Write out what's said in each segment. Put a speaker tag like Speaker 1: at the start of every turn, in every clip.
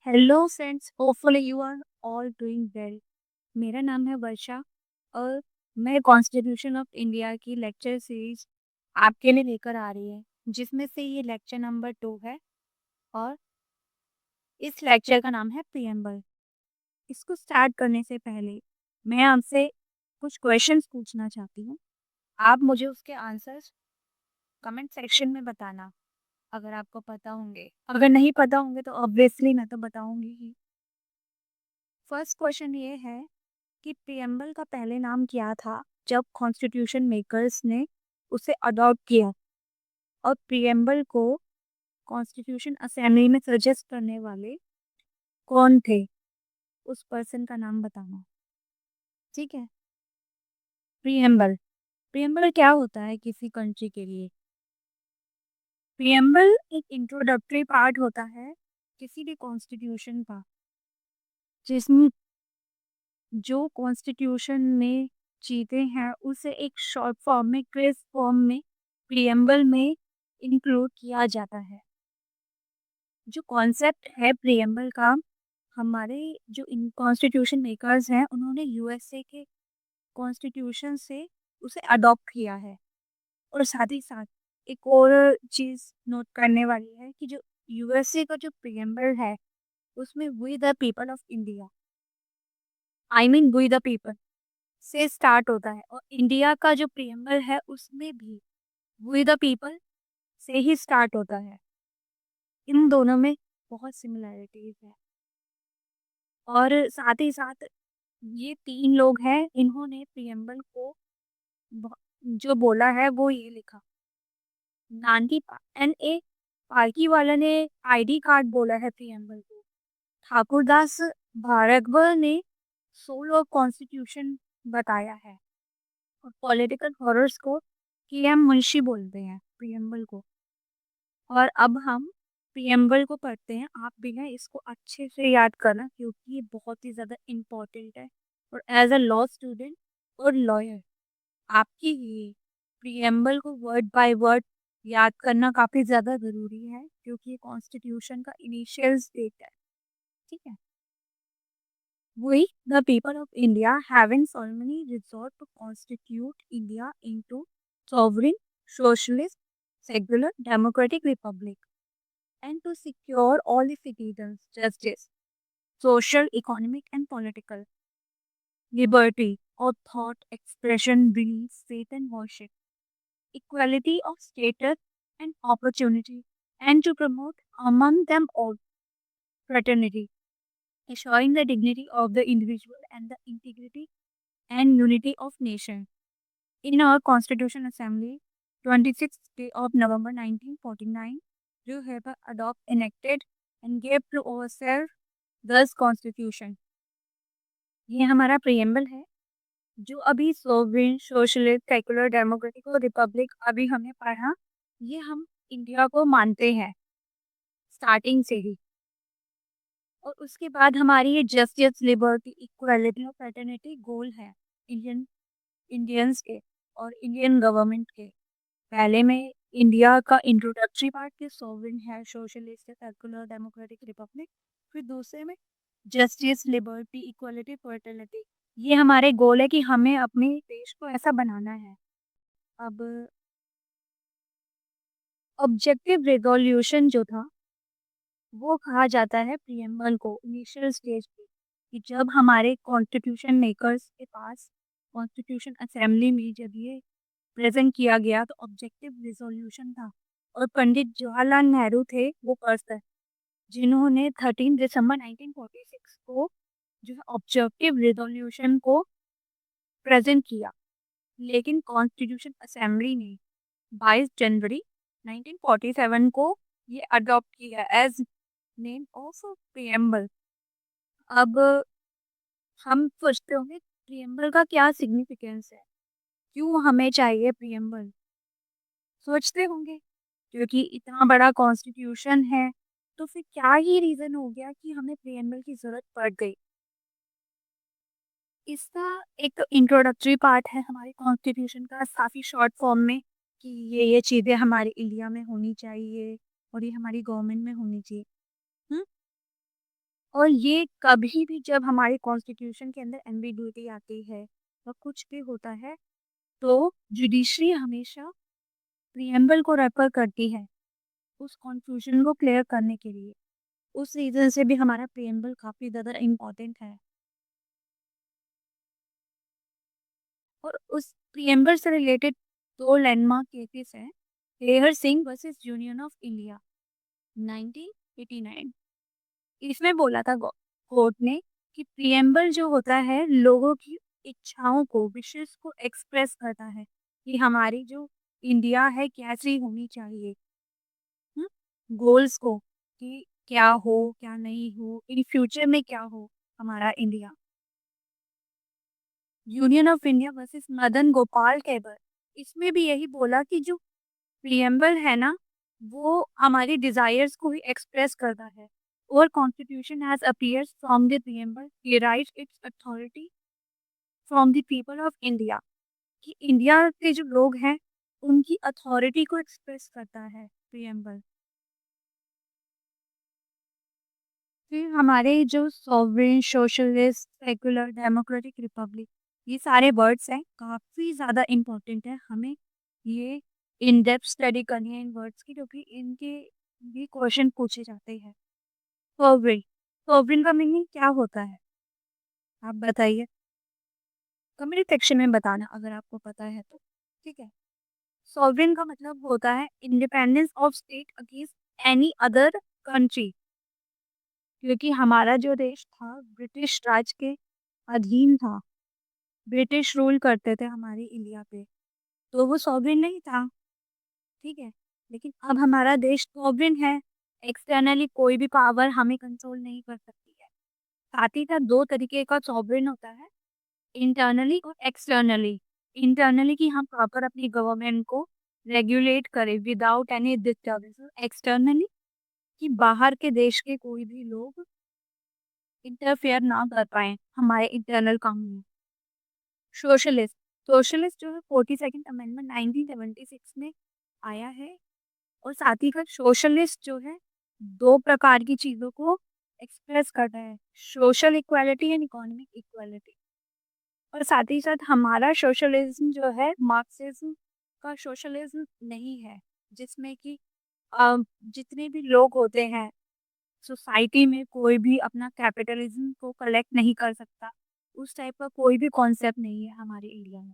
Speaker 1: Hello friends, hopefully you are all doing well. मेरा नाम है वर्षा और मैं कॉन्स्टिट्यूशन ऑफ इंडिया की लेक्चर सीरीज आपके लिए लेकर आ रही है, जिसमें से ये लेक्चर नंबर 2 है। और इस लेक्चर का नाम है प्रीएम्बल। इसको स्टार्ट करने से पहले मैं आपसे कुछ क्वेश्चंस पूछना चाहती हूँ। आप मुझे उसके आंसर्स कमेंट सेक्शन में बताना, अगर आपको पता होंगे। अगर नहीं पता होंगे तो ऑब्वियसली मैं तो बताऊंगी ही। फर्स्ट क्वेश्चन ये है कि प्रियम्बल का पहले नाम क्या था जब कॉन्स्टिट्यूशन मेकर्स ने उसे अडॉप्ट किया, और प्रियम्बल को कॉन्स्टिट्यूशन असेंबली में सजेस्ट करने वाले कौन थे, उस पर्सन का नाम बताना। ठीक है। प्रियम्बल प्रियम्बल क्या होता है किसी कंट्री के लिए? प्रियम्बल एक इंट्रोडक्टरी पार्ट होता है किसी भी कॉन्स्टिट्यूशन का, जिसमें जो कॉन्स्टिट्यूशन में चीजें हैं उसे एक शॉर्ट फॉर्म में, क्रिस्प फॉर्म में प्रियम्बल में इंक्लूड किया जाता है। जो कॉन्सेप्ट है प्रियम्बल का, हमारे जो इन कॉन्स्टिट्यूशन मेकर्स हैं उन्होंने यूएसए के कॉन्स्टिट्यूशन से उसे अडॉप्ट किया है। और साथ ही साथ एक और चीज नोट करने वाली है कि जो यूएसए का जो प्रियम्बल है उसमें we the people of India, I mean we the people से स्टार्ट होता है, और इंडिया का जो प्रियम्बल है उसमें भी वी द पीपल से ही स्टार्ट होता है। इन दोनों में बहुत सिमिलैरिटीज है। और साथ ही साथ ये 3 लोग हैं, इन्होंने प्रियम्बल को ब जो बोला है वो ये लिखा। नानकी पा एन.ए. पालकीवाला ने आईडी कार्ड बोला है प्रियम्बल को। ठाकुरदास भारगवल ने सोल ऑफ कॉन्स्टिट्यूशन बताया है। और पॉलिटिकल हॉरर्स को के.एम. मुंशी बोलते हैं प्रियम्बल को। और अब हम प्रियम्बल को पढ़ते हैं। आप भी ना इसको अच्छे से याद करना, क्योंकि ये बहुत ही ज़्यादा इम्पोर्टेंट है। और एज अ लॉ स्टूडेंट और लॉयर, आपकी ही प्रियम्बल को वर्ड बाय वर्ड याद करना काफ़ी ज़्यादा ज़रूरी है, क्योंकि ये कॉन्स्टिट्यूशन का इनिशियल स्टेट है। ठीक है। We, the people of India, having solemnly resolved to constitute India into sovereign, socialist, secular, democratic republic, and to secure all the citizens justice, social, economic, and political liberty of thought, expression, belief, faith, and worship, equality of status and opportunity, and to promote among them all fraternity, assuring the dignity of the individual and the integrity and unity of nation. In our Constitution Assembly, 26th day of November 1949, you have adopted, enacted, and gave to ourselves thus Constitution. ये हमारा preamble है, जो अभी sovereign, socialist, secular, democratic और Republic अभी हमने पढ़ा। ये हम इंडिया को मानते हैं स्टार्टिंग से ही। और उसके बाद हमारी ये जस्टिस, लिबर्टी, इक्वालिटी और फ्रेटर्निटी गोल है इंडियन इंडियंस के और इंडियन गवर्नमेंट के। पहले में इंडिया का इंट्रोडक्टरी पार्ट के सोवरेन है, सोशलिस्ट है, सेकुलर, डेमोक्रेटिक, रिपब्लिक। फिर दूसरे में जस्टिस, लिबर्टी, इक्वालिटी, फर्टिलिटी। ये हमारे गोल है कि हमें अपने देश को ऐसा बनाना है। अब ऑब्जेक्टिव रेजोल्यूशन जो था, वो कहा जाता है प्रियम्बल को इनिशियल स्टेज पे, कि जब हमारे कॉन्स्टिट्यूशन मेकर्स के पास कॉन्स्टिट्यूशन असेंबली में जब ये प्रेजेंट किया गया तो ऑब्जेक्टिव रिजोल्यूशन था। और पंडित जवाहरलाल नेहरू थे वो पर्सन जिन्होंने 13 दिसंबर 1946 को जो है ऑब्जेक्टिव रिजोल्यूशन को प्रेजेंट किया। लेकिन कॉन्स्टिट्यूशन असेंबली ने 22 जनवरी 1947 को ये अडॉप्ट किया एज नेम ऑफ प्रियम्बल। अब हम सोचते होंगे प्रियम्बल का क्या सिग्निफिकेंस है, क्यों हमें चाहिए प्रियम्बल, सोचते होंगे। क्योंकि इतना बड़ा कॉन्स्टिट्यूशन है, तो फिर क्या ही रीज़न हो गया कि हमें प्रियम्बल की ज़रूरत पड़ गई। इसका एक इंट्रोडक्टरी पार्ट है हमारे कॉन्स्टिट्यूशन का, काफ़ी शॉर्ट फॉर्म में, कि ये चीज़ें हमारे इंडिया में होनी चाहिए और ये हमारी गवर्नमेंट में होनी चाहिए। हुँ? और ये कभी भी जब हमारे कॉन्स्टिट्यूशन के अंदर एम्बिग्युइटी आती है या कुछ भी होता है, तो जुडिशरी हमेशा प्रिएम्बल को रेफर करती है, उस कन्फ्यूजन को क्लियर करने के लिए। उस रीज़न से भी हमारा प्रिएम्बल काफ़ी ज़्यादा इम्पोर्टेंट है। और उस प्रिएम्बल से रिलेटेड 2 लैंडमार्क केसेस हैं। हेयर Singh versus union of India 1989। इसमें बोला था कोर्ट ने कि प्रिएम्बल जो होता है लोगों की इच्छाओं को, विशेष को एक्सप्रेस करता है कि हमारी जो इंडिया है कैसी होनी चाहिए। गोल्स को कि क्या हो, क्या नहीं हो, इन फ्यूचर में क्या हो हमारा India. Union of India versus Madan Gopal Kabra, इसमें भी यही बोला कि जो प्रिएम्बल है ना, वो हमारी डिजायर्स को ही एक्सप्रेस करता है। और constitution has appears from the preamble derives it's authority from the people of India, कि इंडिया के जो लोग हैं उनकी अथॉरिटी को एक्सप्रेस करता है प्रिएम्बल। फिर हमारे जो sovereign, socialist, secular, democratic, Republic, ये सारे वर्ड्स हैं, काफ़ी ज़्यादा इम्पोर्टेंट है हमें ये इन डेप्थ स्टडी करनी है इन वर्ड्स की, क्योंकि इनके भी क्वेश्चन पूछे जाते हैं। सॉवरेन, सॉवरेन का मीनिंग क्या होता है? आप बताइए, कमेंट सेक्शन में बताना अगर आपको पता है तो। ठीक है, सॉवरेन का मतलब होता है independence of state against any other country, क्योंकि हमारा जो देश था ब्रिटिश राज के अधीन था, ब्रिटिश रूल करते थे हमारी इंडिया पे, तो वो सॉवरेन नहीं था, ठीक है? लेकिन अब हमारा देश सॉवरेन है, एक्सटर्नली कोई भी पावर हमें कंट्रोल नहीं कर सकती है। साथ ही साथ 2 तरीके का सॉवरेन होता है, इंटरनली और एक्सटर्नली। इंटरनली कि हम प्रॉपर अपनी गवर्नमेंट को रेगुलेट करें विदाउट एनी डिस्टर्बेंस, एक्सटर्नली कि बाहर के देश के कोई भी लोग इंटरफेयर ना कर पाएँ हमारे इंटरनल काम में। सोशलिस्ट, सोशलिस्ट जो है 42nd अमेंडमेंट 1976 में आया है। और साथ ही साथ सोशलिस्ट जो है 2 प्रकार की चीज़ों को एक्सप्रेस करता है, social equality and economic equality. और साथ ही साथ हमारा सोशलिज्म जो है मार्क्सिज्म का सोशलिज्म नहीं है, जिसमें कि जितने भी लोग होते हैं सोसाइटी में, कोई भी अपना कैपिटलिज्म को कलेक्ट नहीं कर सकता, उस टाइप का कोई भी कॉन्सेप्ट नहीं है हमारे इंडिया में।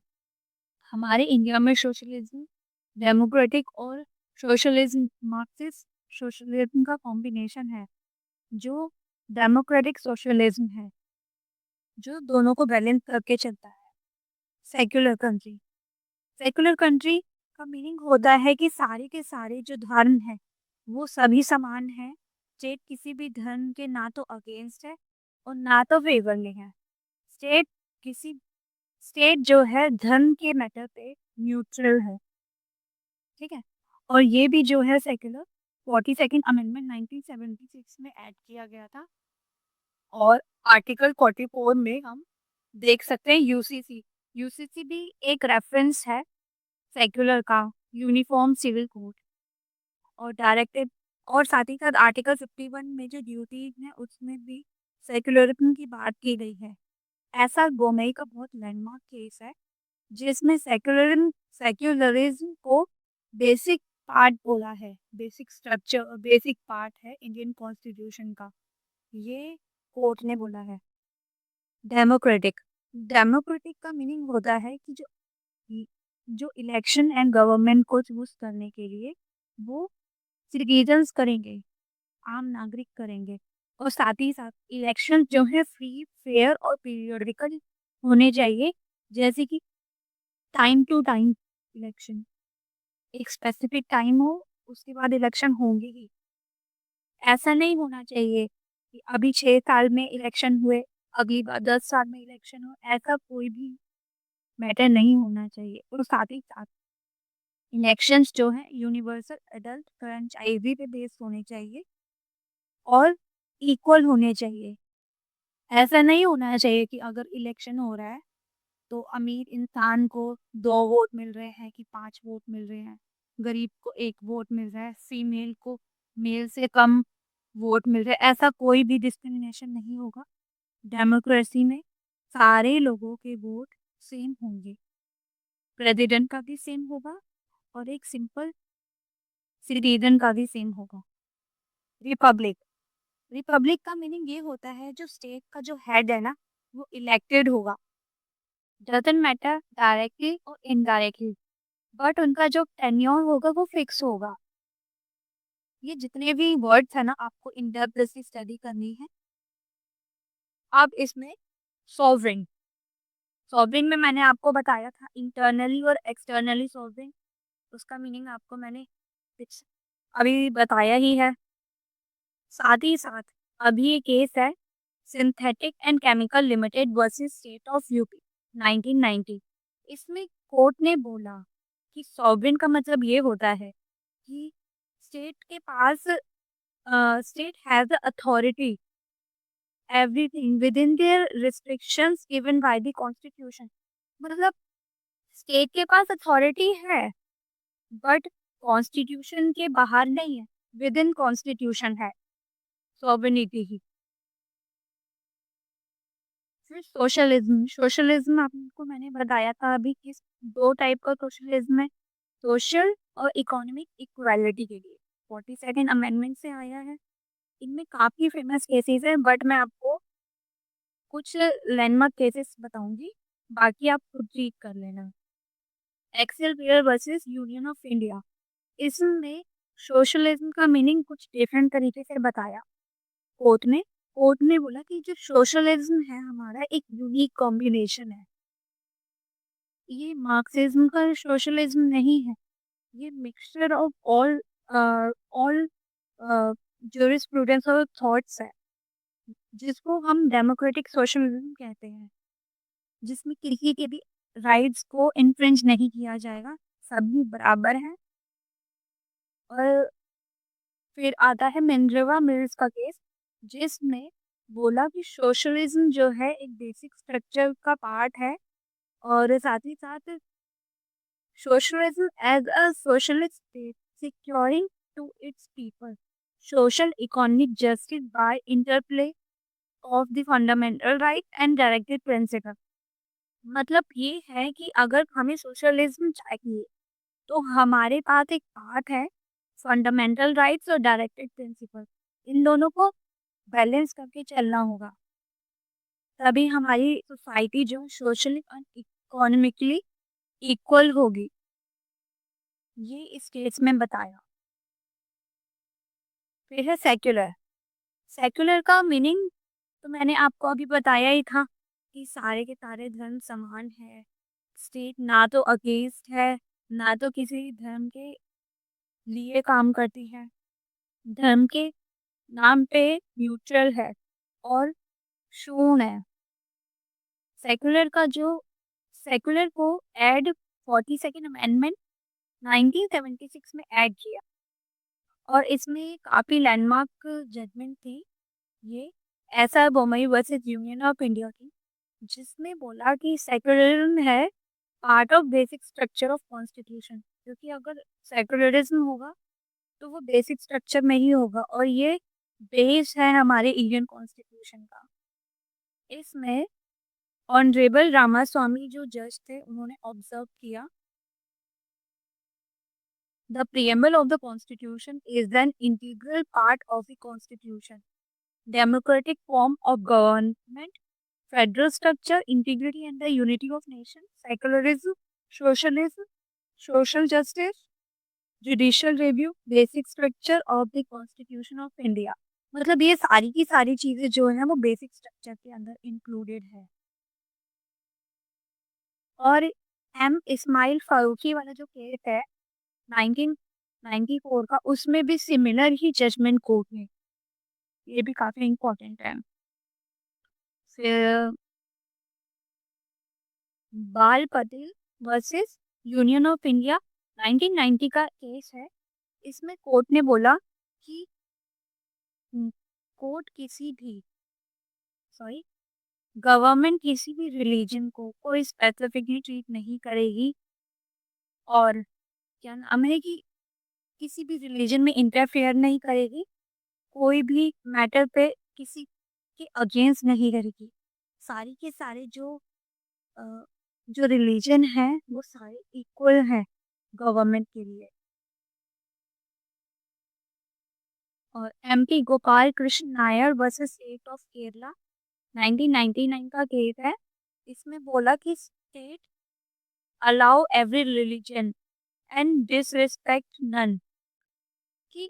Speaker 1: हमारे इंडिया में सोशलिज्म, डेमोक्रेटिक और सोशलिज्म, मार्क्सिस्ट सोशलिज्म का कॉम्बिनेशन है, जो डेमोक्रेटिक सोशलिज्म है, जो दोनों को बैलेंस करके चलता है। सेक्युलर कंट्री, सेक्युलर कंट्री का मीनिंग होता है कि सारे के सारे जो धर्म है वो सभी समान है। स्टेट किसी भी धर्म के ना तो अगेंस्ट है और ना तो फेवर में है। स्टेट किसी स्टेट जो है धर्म के मैटर पे न्यूट्रल है, ठीक है? और ये भी जो है सेक्युलर 42nd अमेंडमेंट 1976 में ऐड किया गया था। और आर्टिकल 44 में हम देख सकते हैं यूसीसी, यूसीसी भी एक रेफरेंस है सेक्युलर का, यूनिफॉर्म सिविल कोड। और डायरेक्टिव, और साथ ही साथ आर्टिकल 51 में जो ड्यूटीज है उसमें भी सेक्युलरिज्म की बात की गई है। ऐसा गोमई का बहुत लैंडमार्क केस है जिसमें सेक्युलरिज्म सेक्युलरिज्म को बेसिक पार्ट बोला है, बेसिक स्ट्रक्चर और बेसिक पार्ट है इंडियन कॉन्स्टिट्यूशन का, ये कोर्ट ने बोला है। डेमोक्रेटिक, डेमोक्रेटिक का मीनिंग होता है कि जो इलेक्शन एंड गवर्नमेंट को चूज करने के लिए वो सिटीजन्स करेंगे, आम नागरिक करेंगे। और साथ ही साथ इलेक्शन जो है फ्री, फेयर और पीरियोडिकल होने चाहिए, जैसे कि टाइम टू टाइम इलेक्शन, एक स्पेसिफिक टाइम हो उसके बाद इलेक्शन होंगे ही। ऐसा नहीं होना चाहिए कि अभी 6 साल में इलेक्शन हुए, अगली बार 10 साल में इलेक्शन हो, ऐसा कोई भी मैटर नहीं होना चाहिए। और साथ ही साथ इलेक्शंस जो हैं यूनिवर्सल एडल्ट फ्रेंचाइजी पे बेस्ड होने चाहिए और इक्वल होने चाहिए। ऐसा नहीं होना चाहिए कि अगर इलेक्शन हो रहा है तो अमीर इंसान को 2 वोट मिल रहे हैं कि 5 वोट मिल रहे हैं, गरीब को 1 वोट मिल रहा है, फीमेल को मेल से कम वोट मिल रहे, ऐसा कोई भी डिस्क्रिमिनेशन नहीं होगा। डेमोक्रेसी में सारे लोगों के वोट सेम होंगे, प्रेसिडेंट का भी सेम होगा और एक सिंपल सिटीजन का भी सेम होगा। रिपब्लिक, रिपब्लिक का मीनिंग ये होता है जो स्टेट का जो हेड है ना, वो इलेक्टेड होगा, डजंट मैटर डायरेक्टली और इनडायरेक्टली, बट उनका जो टेन्योर होगा वो फिक्स होगा। ये जितने भी वर्ड्स है ना, आपको इन डेप्थ से स्टडी करनी है। अब इसमें सॉवरेन, सॉवरेन में मैंने आपको बताया था इंटरनली और एक्सटर्नली सॉवरेन, उसका मीनिंग आपको मैंने पिछ- अभी बताया ही है। साथ ही साथ अभी ये केस है synthetic and chemical limited versus state of UP 1990। इसमें कोर्ट ने बोला कि सॉवरेन का मतलब ये होता है कि स्टेट के पास state has the authority everything within their restrictions given by the constitution. मतलब स्टेट के पास अथॉरिटी है बट कॉन्स्टिट्यूशन के बाहर नहीं है, विद इन कॉन्स्टिट्यूशन है सॉवरेनिटी ही। फिर सोशलिज्म, सोशलिज्म आपको मैंने बताया था अभी किस दो टाइप का सोशलिज्म है, सोशल और इकोनॉमिक इक्वालिटी के लिए 42nd अमेंडमेंट से आया है। इनमें काफी फेमस केसेस हैं बट मैं आपको कुछ लैंडमार्क केसेस बताऊंगी, बाकी आप खुद रीड कर लेना। एक्सेल पियर वर्सेस यूनियन ऑफ इंडिया, इसमें सोशलिज्म का मीनिंग कुछ डिफरेंट तरीके से बताया कोर्ट ने। कोर्ट ने बोला कि जो सोशलिज्म है हमारा एक यूनिक कॉम्बिनेशन है, ये मार्क्सिज्म का सोशलिज्म नहीं है, ये मिक्सचर ऑफ ऑल जूरिस्प्रूडेंस और थॉट्स है, जिसको हम डेमोक्रेटिक सोशलिज्म कहते हैं, जिसमें किसी के भी राइट्स को इन्फ्रिंज नहीं किया जाएगा, सभी बराबर हैं। और फिर आता है मिनर्वा मिल्स का केस, जिसमें बोला कि सोशलिज्म जो है एक बेसिक स्ट्रक्चर का पार्ट है, और साथ ही साथ socialism as a socialist state securing to its people social economic justice by interplay of the fundamental right and directed principle। मतलब ये है कि अगर हमें सोशलिज्म चाहिए तो हमारे पास एक पाथ है, फंडामेंटल राइट्स और डायरेक्टेड प्रिंसिपल, इन दोनों को बैलेंस करके चलना होगा, तभी हमारी सोसाइटी जो सोशली और इकोनॉमिकली इक्वल होगी। ये इस केस में बताया। फिर है सेक्युलर, सेक्युलर का मीनिंग तो मैंने आपको अभी बताया ही था कि सारे के सारे धर्म समान है, स्टेट ना तो अगेंस्ट है ना तो किसी धर्म के लिए काम करती है, धर्म के नाम पे न्यूट्रल है और शून्य है। सेक्युलर का जो सेक्युलर को ऐड 42nd अमेंडमेंट 1976 में ऐड किया, और इसमें काफी लैंडमार्क जजमेंट थी ये, ऐसा Bommai versus union of India की, जिसमें बोला कि सेक्युलरिज्म है part of basic structure of constitution, क्योंकि अगर सेक्युलरिज्म होगा तो वो बेसिक स्ट्रक्चर में ही होगा, और ये बेस है हमारे इंडियन कॉन्स्टिट्यूशन का। इसमें ऑनरेबल रामास्वामी जो जज थे उन्होंने ऑब्जर्व किया, the preamble of the constitution is an integral part of the constitution, democratic form of government, federal structure, integrity and the unity of nation, secularism, socialism, social justice, judicial review, basic structure of the constitution of India। मतलब ये सारी की सारी चीजें जो है वो basic structure के अंदर इंक्लूडेड है। और एम इस्माइल फारूकी वाला जो केस है 1994 का, उसमें भी सिमिलर ही जजमेंट कोर्ट ने, ये भी काफी इम्पोर्टेंट है। फिर बाल Patel versus union of India 1990 का केस है। इसमें कोर्ट ने बोला कि कोर्ट किसी भी सॉरी गवर्नमेंट किसी भी रिलीजन को कोई स्पेसिफिकली ट्रीट नहीं करेगी, और क्या नाम है कि किसी भी रिलीजन में इंटरफेयर नहीं करेगी, कोई भी मैटर पे किसी के अगेंस्ट नहीं रहेगी। सारी के सारे अ, जो रिलीजन है वो सारे इक्वल हैं गवर्नमेंट के लिए। और MP Gopal Krishna Nair versus state of Kerala 1999 का केस है। इसमें बोला कि state allow every religion and disrespect none, कि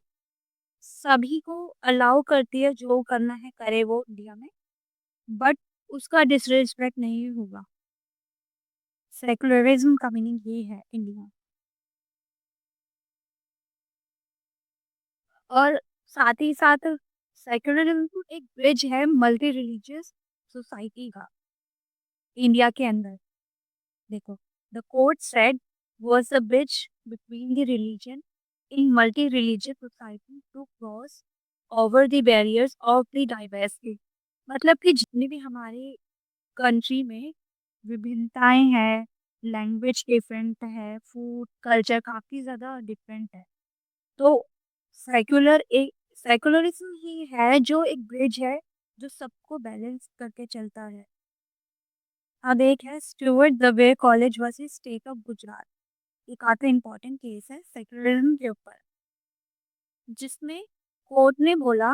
Speaker 1: सभी को अलाउ करती है, जो करना है करे वो इंडिया में, बट उसका डिसरिस्पेक्ट नहीं होगा। सेकुलरिज्म का मीनिंग ये है इंडिया। और साथ ही साथ सेकुलरिज्म एक ब्रिज है मल्टी रिलीजियस सोसाइटी का इंडिया के अंदर। देखो, the court said was a bridge between the religion in multi religious society to cross over the barriers of the diversity. मतलब कि जितनी भी हमारे कंट्री में विभिन्नताएं हैं, लैंग्वेज डिफरेंट है, फूड कल्चर काफी ज्यादा डिफरेंट है, तो सेकुलरिज्म ही है जो एक ब्रिज है जो सबको बैलेंस करके चलता है। अब एक है Stuart Dave college versus state of Gujarat. ये काफी इंपॉर्टेंट केस है सेकुलरिज्म के ऊपर, जिसमें कोर्ट ने बोला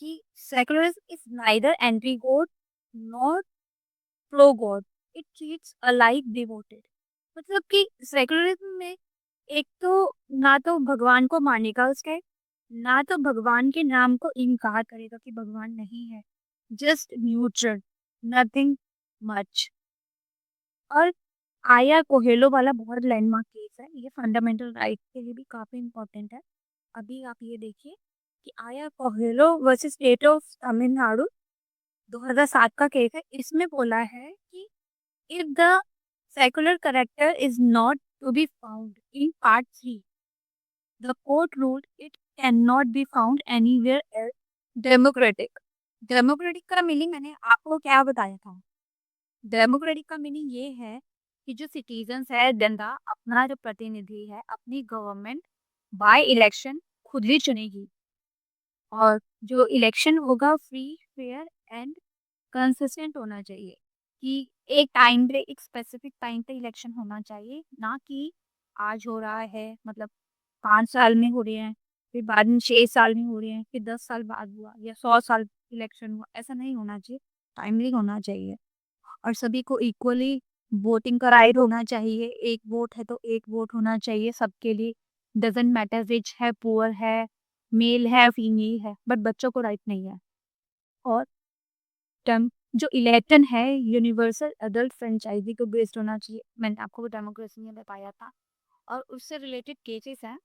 Speaker 1: कि secularism is neither anti God nor pro God, it treats alike devoted. मतलब कि सेकुलरिज्म में एक तो ना तो भगवान को मानेगा उसके, ना तो भगवान के नाम को इनकार करेगा कि भगवान नहीं है, जस्ट न्यूट्रल, नथिंग मच। और आया कोहेलो वाला बहुत लैंडमार्क केस है, ये फंडामेंटल राइट के लिए भी काफी इम्पोर्टेंट है। अभी आप ये देखिए कि आया Coelho versus state of Tamil Nadu 2007 का केस है। इसमें बोला है कि if the secular character is not to be found in part 3, the court ruled it cannot be found anywhere else. Democratic, democratic का मीनिंग मैंने आपको क्या बताया था। डेमोक्रेटिक का मीनिंग ये है कि जो सिटीजन्स है, जनता अपना जो प्रतिनिधि है, अपनी गवर्नमेंट बाय इलेक्शन खुद ही चुनेगी, और जो इलेक्शन होगा फ्री फेयर एंड कंसिस्टेंट होना चाहिए। कि एक टाइम पे, एक स्पेसिफिक टाइम पे इलेक्शन होना चाहिए, ना कि आज हो रहा है मतलब 5 साल में हो रहे हैं, फिर बाद में 6 साल में हो रहे हैं, फिर 10 साल बाद हुआ या 100 साल इलेक्शन हुआ, ऐसा नहीं होना चाहिए। टाइमली होना चाहिए और सभी को इक्वली वोटिंग का राइट होना चाहिए। एक वोट है तो एक वोट होना चाहिए सबके लिए, डजेंट मैटर रिच है पुअर है, मेल है फीमेल है, बट बच्चों को राइट नहीं है। और टर्म जो इलेक्शन है यूनिवर्सल एडल्ट फ्रेंचाइजी को बेस्ड होना चाहिए, मैंने आपको डेमोक्रेसी में बताया था। और उससे रिलेटेड केसेस हैं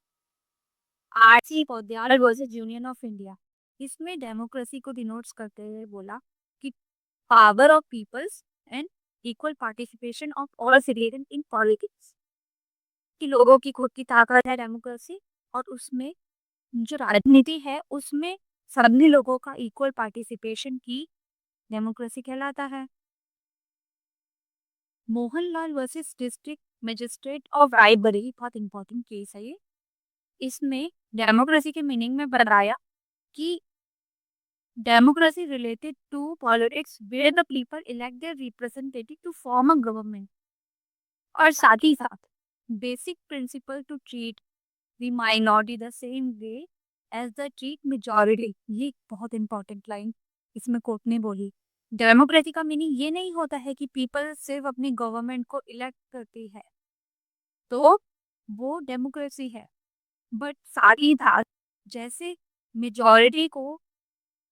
Speaker 1: RC Poudyal versus union of India. इसमें डेमोक्रेसी को डिनोट्स करते हुए बोला कि power of peoples and equal participation of all citizen in politics, कि लोगों की खुद की ताकत है डेमोक्रेसी, और उसमें जो राजनीति है उसमें सभी लोगों का इक्वल पार्टिसिपेशन की डेमोक्रेसी कहलाता है। Mohanlal versus district magistrate of Raebareli बहुत इंपॉर्टेंट केस है ये। इसमें डेमोक्रेसी के मीनिंग में बताया कि democracy related to politics where the people elect their representative to form a government, और साथ ही साथ basic principle to treat the minority the same way as the treat majority. ये बहुत इंपॉर्टेंट लाइन इसमें कोर्ट ने बोली। डेमोक्रेसी का मीनिंग ये नहीं होता है कि पीपल सिर्फ अपनी गवर्नमेंट को इलेक्ट करती है तो वो डेमोक्रेसी है, बट साथ ही साथ जैसे मेजॉरिटी को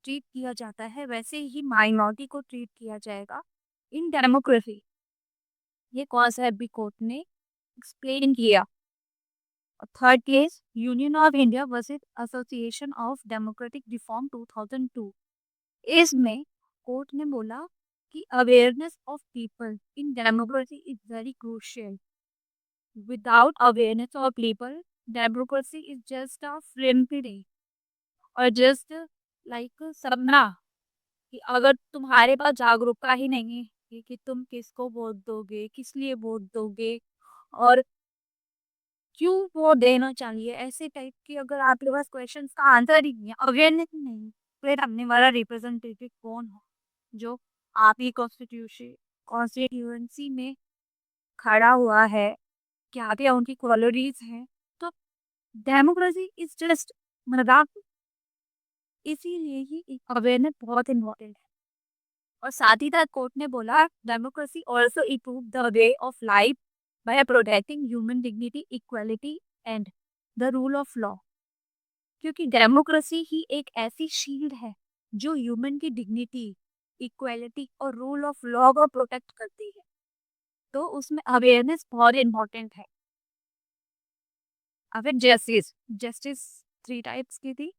Speaker 1: ट्रीट किया जाता है वैसे ही माइनॉरिटी को ट्रीट किया जाएगा इन डेमोक्रेसी। ये कॉन्सेप्ट भी कोर्ट ने एक्सप्लेन किया। Third case union of India versus association of democratic reform 2002। इसमें कोर्ट ने बोला कि awareness of people in democracy is very crucial. Without awareness of people democracy is just a flimsy और just like सपना, कि अगर तुम्हारे पास जागरूकता ही नहीं है कि तुम किसको वोट दोगे, किस लिए वोट दोगे, और क्यों वो देना चाहिए, ऐसे टाइप की अगर आपके पास क्वेश्चन का आंसर ही नहीं है, अवेयरनेस नहीं है, फिर सामने वाला रिप्रेजेंटेटिव कौन हो जो आप ही कॉन्स्टिट्यूएंसी में खड़ा हुआ है, क्या क्या उनकी क्वालिटीज हैं। तो डेमोक्रेसी इज जस्ट मजाक, इसीलिए ही एक अवेयरनेस बहुत इम्पोर्टेंट है। और साथ ही साथ कोर्ट ने बोला democracy also improve the way of life by protecting human dignity, equality and the rule of law. क्योंकि डेमोक्रेसी ही एक ऐसी शील्ड है जो ह्यूमन की डिग्निटी, इक्वालिटी और रूल ऑफ लॉ को प्रोटेक्ट करती है। तो उसमें अवेयरनेस बहुत इंपॉर्टेंट है। अब जस्टिस, जस्टिस 3 टाइप्स की थी,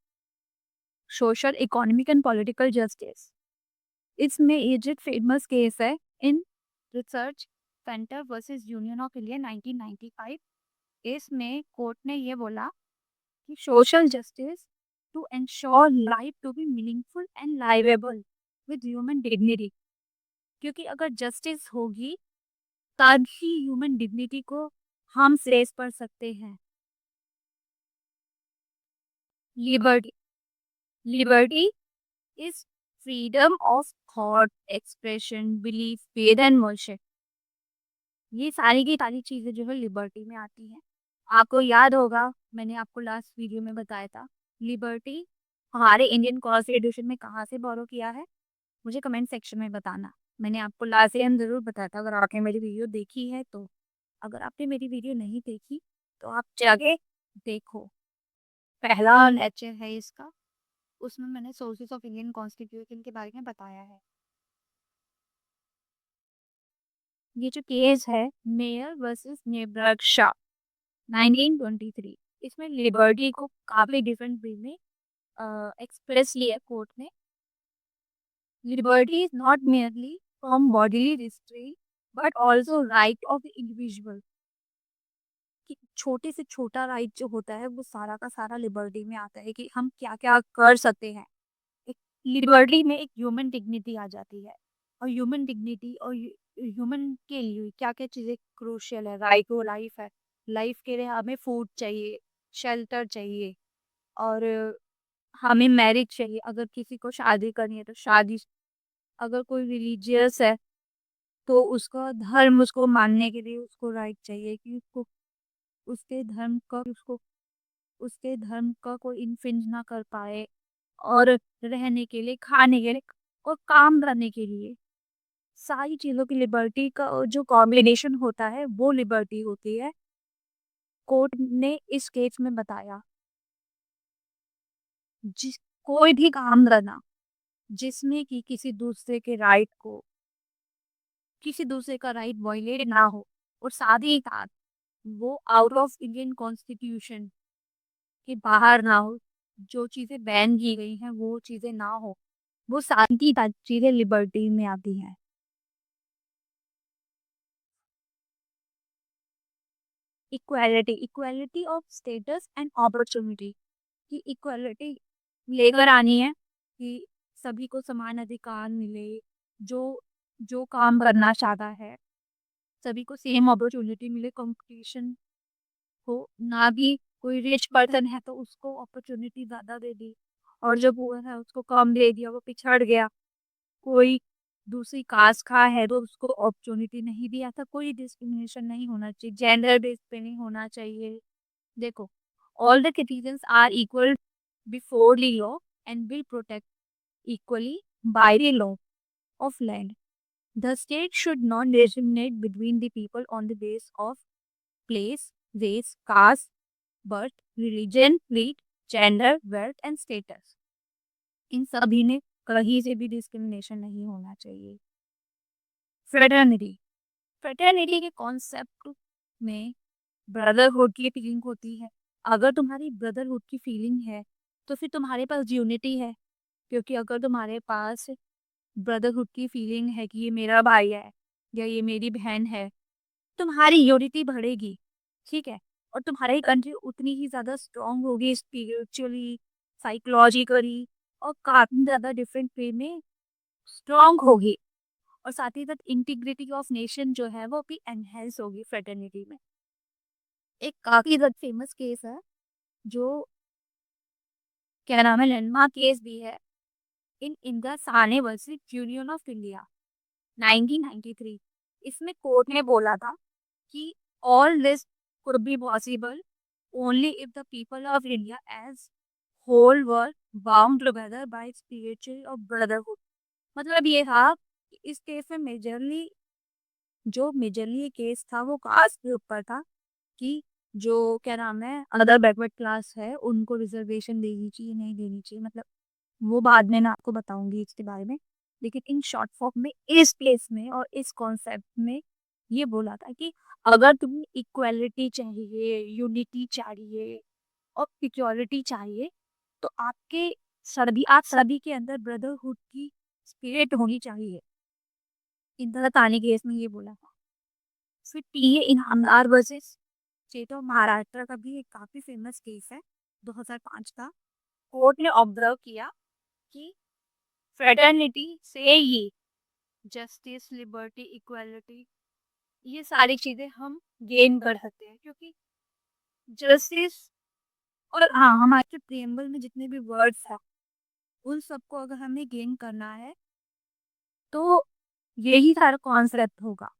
Speaker 1: social, economic and political justice. इसमें एजेड फेमस केस है in research centre versus union of India 1995। इसमें कोर्ट ने ये बोला कि social justice to ensure life to be meaningful and livable with human dignity. क्योंकि अगर जस्टिस होगी तभी ह्यूमन डिग्निटी को हम सेव कर सकते हैं। Liberty, liberty is freedom of thought, expression, belief, faith and worship. ये सारी की सारी चीजें जो है लिबर्टी में आती हैं। आपको याद होगा मैंने आपको लास्ट वीडियो में बताया था लिबर्टी हमारे इंडियन कॉन्स्टिट्यूशन में कहाँ से बोरो किया है, मुझे कमेंट सेक्शन में बताना। मैंने आपको लास्ट टाइम जरूर बताया था, अगर आपने मेरी वीडियो देखी है तो। अगर आपने मेरी वीडियो नहीं देखी तो आप जाके देखो, पहला लेक्चर है इसका, उसमें मैंने सोर्सेस ऑफ इंडियन कॉन्स्टिट्यूशन के बारे में बताया है। ये जो केस है मेयर वर्सेस नेब्रास्का 1923, इसमें लिबर्टी को काफी डिफरेंट वे में एक्सप्रेस लिया कोर्ट ने। Liberty is not merely from bodily restraint but also right of the individual. कि छोटे से छोटा राइट जो होता है वो सारा का सारा लिबर्टी में आता है कि हम क्या क्या कर सकते हैं। एक लिबर्टी में एक ह्यूमन डिग्निटी आ जाती है, और ह्यूमन डिग्निटी और ह्यूमन के लिए क्या क्या चीज़ें क्रूशियल है, राइट टू लाइफ है। लाइफ के लिए हमें फूड चाहिए, शेल्टर चाहिए, और हमें मैरिज चाहिए, अगर किसी को शादी करनी है तो शादी, अगर कोई रिलीजियस है तो उसका धर्म उसको मानने के लिए उसको राइट चाहिए कि उसको उसके धर्म का कोई इन्फ्रिंज ना कर पाए, और रहने के लिए, खाने के लिए और काम करने के लिए सारी चीजों की लिबर्टी का जो कॉम्बिनेशन होता है वो लिबर्टी होती है। कोर्ट ने इस केस में बताया जिस कोई भी काम करना जिसमें कि किसी दूसरे का राइट वायलेट ना हो, और साथ ही साथ वो आउट ऑफ इंडियन कॉन्स्टिट्यूशन के बाहर ना हो, जो चीजें बैन की गई हैं वो चीजें ना हो, वो सारी चीजें लिबर्टी में आती हैं। Equality, equality of status and opportunity, की इक्वालिटी लेकर आनी है कि सभी को समान अधिकार मिले, जो जो काम करना चाहता है सभी को सेम अपॉर्चुनिटी मिले, कंपटीशन हो ना, भी कोई रिच पर्सन है तो उसको अपॉर्चुनिटी ज्यादा दे दी, और जो पुअर है उसको कम दे दिया, वो पिछड़ गया। कोई दूसरी कास्ट का है तो उसको अपॉर्चुनिटी नहीं दिया था। कोई डिस्क्रिमिनेशन नहीं होना चाहिए, जेंडर बेस पे नहीं होना चाहिए। देखो, all the citizens are equal before the law and will protect equally by the law of land. The state should not discriminate between the people on the basis of place, race, caste, birth, religion, creed, gender, wealth and status. इन सभी में कहीं से भी discrimination नहीं होना चाहिए। Fraternity, fraternity के concept में ब्रदरहुड की फीलिंग होती है। अगर तुम्हारी ब्रदरहुड की फीलिंग है तो फिर तुम्हारे पास यूनिटी है, क्योंकि अगर तुम्हारे पास ब्रदरहुड की फीलिंग है कि ये मेरा भाई है या ये मेरी बहन है, तुम्हारी यूनिटी बढ़ेगी, ठीक है। और तुम्हारी कंट्री उतनी ही ज्यादा स्ट्रांग होगी स्पिरिचुअली, साइकोलॉजिकली, और काफी ज्यादा डिफरेंट वे में स्ट्रांग होगी। और साथ ही साथ इंटीग्रिटी ऑफ नेशन जो है वो भी एनहेंस होगी फ्रेटर्निटी में। एक काफ़ी ज़्यादा फेमस केस है, जो क्या नाम है, लैंडमार्क केस भी है, in Indira Sawhney versus union of India 1993। इसमें कोर्ट ने बोला था कि all this could be possible only if the people of India as whole were bound together by spiritual of brotherhood. मतलब ये था कि इस केस में मेजरली केस था वो कास्ट के ऊपर था कि जो क्या नाम है अदर बैकवर्ड क्लास है उनको रिजर्वेशन देनी चाहिए नहीं देनी चाहिए, मतलब वो बाद में मैं आपको बताऊंगी इसके बारे में। लेकिन इन शॉर्ट फॉर्म में इस केस में और इस कॉन्सेप्ट में ये बोला था कि अगर तुम्हें इक्वालिटी चाहिए, यूनिटी चाहिए और सिक्योरिटी चाहिए, तो आप सभी के अंदर ब्रदरहुड की स्पिरिट होनी चाहिए। इंदिरा तानी केस में ये बोला था। फिर TA Inamdar versus state of Maharashtra का भी एक काफी फेमस केस है 2005 का। कोर्ट ने ऑब्जर्व किया कि फ्रेटर्निटी से ये जस्टिस, लिबर्टी, इक्वालिटी, ये सारी चीजें हम गेन कर सकते हैं, क्योंकि जस्टिस और हाँ हमारे प्रियम्बल में जितने भी वर्ड्स हैं उन सबको अगर हमें गेन करना है तो यही सारा कॉन्सेप्ट होगा।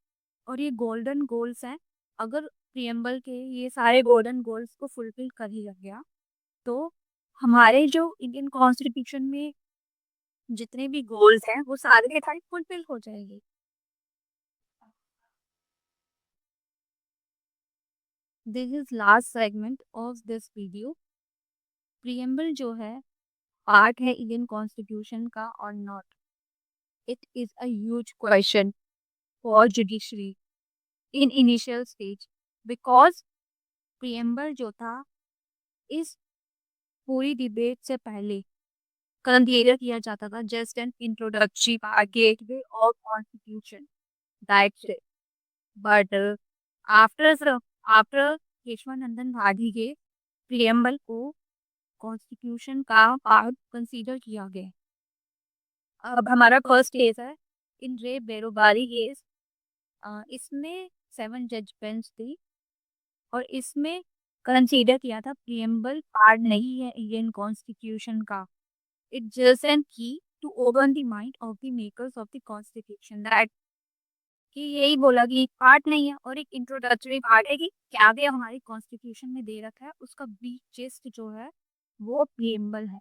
Speaker 1: और ये गोल्डन गोल्स हैं। अगर प्रियम्बल के ये सारे गोल्डन गोल्स को फुलफिल कर लिया गया तो हमारे जो इंडियन कॉन्स्टिट्यूशन में जितने भी गोल्स हैं वो सारे के सारे फुलफिल हो जाएंगे। This is last segment of this video. Preamble जो है पार्ट है इंडियन कॉन्स्टिट्यूशन का और not, it is a huge question for judiciary in initial stage, because preamble जो था इस पूरी डिबेट से पहले कंसीडर किया जाता था just an introductory gateway of constitution, that's it. But after after Kesavananda Bharati के प्रियम्बल को कॉन्स्टिट्यूशन का पार्ट कंसीडर किया गया। अब हमारा फर्स्ट केस है इन रे बेरोबारी केस। इसमें 7 जज बेंच थी और इसमें कंसीडर किया था प्रियम्बल पार्ट नहीं है इंडियन कॉन्स्टिट्यूशन का। It just an key to open the mind of the makers of the constitution, that कि यही बोला कि एक पार्ट नहीं है और एक इंट्रोडक्टरी पार्ट है कि क्या क्या हमारे कॉन्स्टिट्यूशन में दे रखा है, उसका ब्रीफ जिस्ट जो है वो प्रियम्बल है।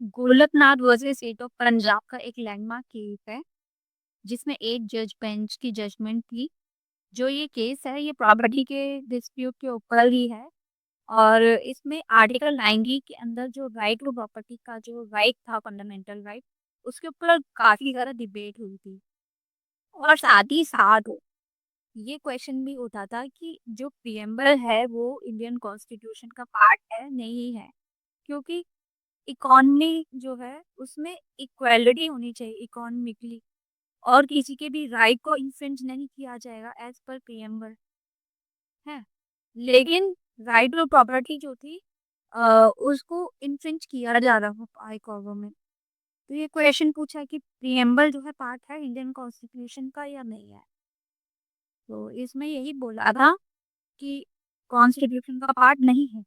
Speaker 1: Golaknath versus state of Punjab का एक लैंडमार्क केस है जिसमें 8 जज बेंच की जजमेंट थी। जो ये केस है ये प्रॉपर्टी के डिस्प्यूट के ऊपर ही है और इसमें आर्टिकल 90 के अंदर जो राइट टू प्रॉपर्टी का जो राइट था, फंडामेंटल राइट, उसके ऊपर काफी ज्यादा डिबेट हुई थी। और साथ ही साथ ये क्वेश्चन भी उठा था कि जो प्रियम्बल है वो इंडियन कॉन्स्टिट्यूशन का पार्ट है नहीं है, क्योंकि इकोनॉमी जो है उसमें इक्वालिटी होनी चाहिए इकोनॉमिकली और किसी के भी राइट को इन्फ्रिंज नहीं किया जाएगा एज पर प्रियम्बल है। लेकिन राइट टू प्रॉपर्टी जो थी उसको इन्फ्रिंज किया जा रहा है बाय गवर्नमेंट। तो ये क्वेश्चन पूछा कि प्रियम्बल जो है पार्ट है इंडियन कॉन्स्टिट्यूशन का या नहीं है। तो इसमें यही बोला था कि कॉन्स्टिट्यूशन का पार्ट नहीं है।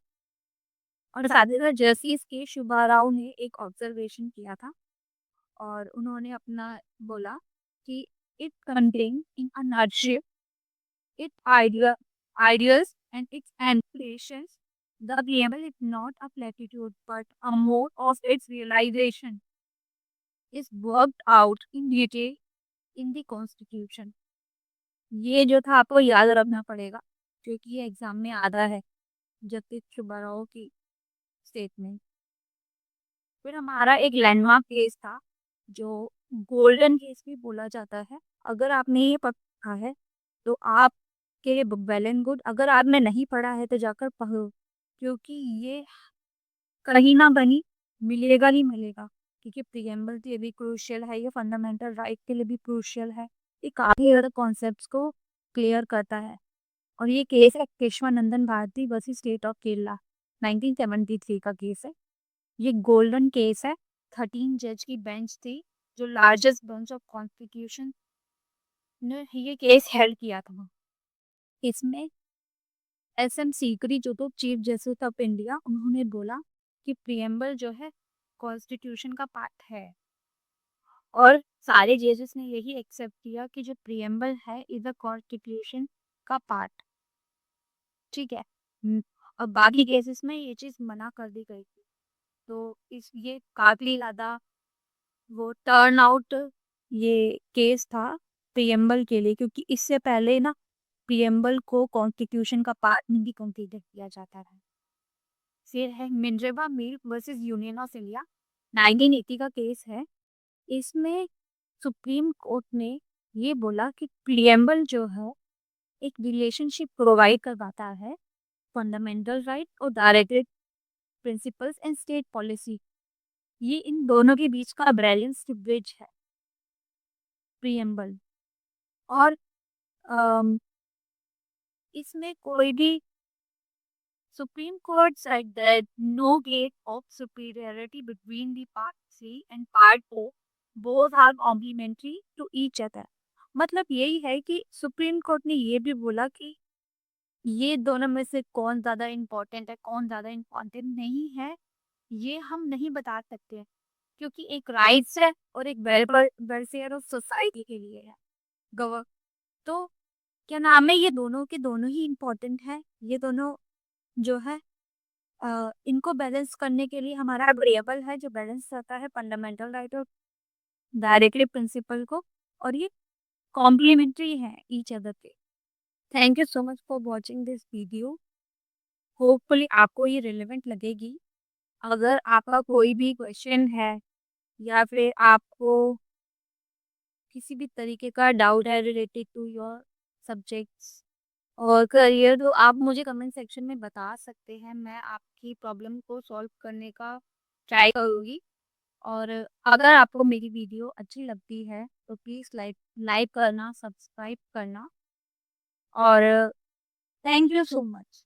Speaker 1: और साथ ही साथ जस्टिस के शुभा राव ने एक ऑब्जर्वेशन किया था और उन्होंने अपना बोला कि it contain in a nutshell it ideas and its aspirations. The preamble is not a platitude but a mode of its realization is worked out in detail in the constitution. ये जो था आपको याद रखना पड़ेगा क्योंकि ये एग्जाम में आता है जगदीश सुब्बाराव की स्टेटमेंट। फिर हमारा एक लैंडमार्क केस था जो गोल्डन केस भी बोला जाता है। अगर आपने ये पढ़ा है तो आपके लिए वेल एंड गुड, अगर आपने नहीं पढ़ा है तो जाकर पढ़ो क्योंकि ये कहीं ना कहीं मिलेगा ही मिलेगा। क्योंकि प्रीएम्बल के लिए भी क्रूशियल है, ये फंडामेंटल राइट के लिए भी क्रूशियल है। ये काफी ज्यादा कॉन्सेप्ट्स को क्लियर करता है। और ये केस है Kesavananda Bharati versus state of Kerala 1973 का केस है। ये गोल्डन केस है। 13 जज की बेंच थी जो लार्जेस्ट बेंच ऑफ कॉन्स्टिट्यूशन ने ये केस हेल्ड किया था। इसमें एसएम सीकरी जो तो चीफ जस्टिस ऑफ इंडिया, उन्होंने बोला कि प्रियम्बल जो है कॉन्स्टिट्यूशन का पार्ट है और सारे जजेस ने यही एक्सेप्ट किया कि जो प्रियम्बल है इज अ कॉन्स्टिट्यूशन का पार्ट। ठीक है। और बाकी केसेस में ये चीज मना कर दी गई थी। तो इस ये काफी ज्यादा वो टर्न आउट ये केस था प्रियम्बल के लिए, क्योंकि इससे पहले ना प्रियम्बल को कॉन्स्टिट्यूशन का पार्ट नहीं कंसीडर किया जाता था। फिर है Minerva milk versus union of India, 1980 का केस है। इसमें सुप्रीम कोर्ट ने ये बोला कि प्रियम्बल जो है एक रिलेशनशिप प्रोवाइड करवाता है फंडामेंटल राइट और directed principles and state policy. ये इन दोनों के बीच का बैलेंस ब्रिज है प्रियम्बल। और अम, इसमें कोई भी Supreme Court said that no gate of superiority between the Part 3 and Part 4, both are complementary to each other। मतलब यही है कि सुप्रीम कोर्ट ने ये भी बोला कि ये दोनों में से कौन ज़्यादा इम्पोर्टेंट है, कौन ज़्यादा इम्पोर्टेंट नहीं है, ये हम नहीं बता सकते, क्योंकि एक राइट्स है और एक वेलफेयर ऑफ सोसाइटी के लिए है गवर। तो क्या नाम है, ये दोनों के दोनों ही इम्पोर्टेंट है। ये दोनों जो है इनको बैलेंस करने के लिए हमारा वेरिएबल है जो बैलेंस करता है फंडामेंटल राइट और डायरेक्टली प्रिंसिपल को, और ये कॉम्प्लीमेंट्री है ईच अदर के। Thank you so much for watching this video. Hopefully आपको ये रिलेवेंट लगेगी। अगर आपका कोई भी क्वेश्चन है या फिर आपको किसी भी तरीके का डाउट है रिलेटेड टू योर सब्जेक्ट्स और करियर, तो आप मुझे कमेंट सेक्शन में बता सकते हैं। मैं आपकी प्रॉब्लम को सॉल्व करने का ट्राई करूँगी। और अगर आपको मेरी वीडियो अच्छी लगती है तो प्लीज़ लाइक लाइक करना, सब्सक्राइब करना, और थैंक यू सो मच।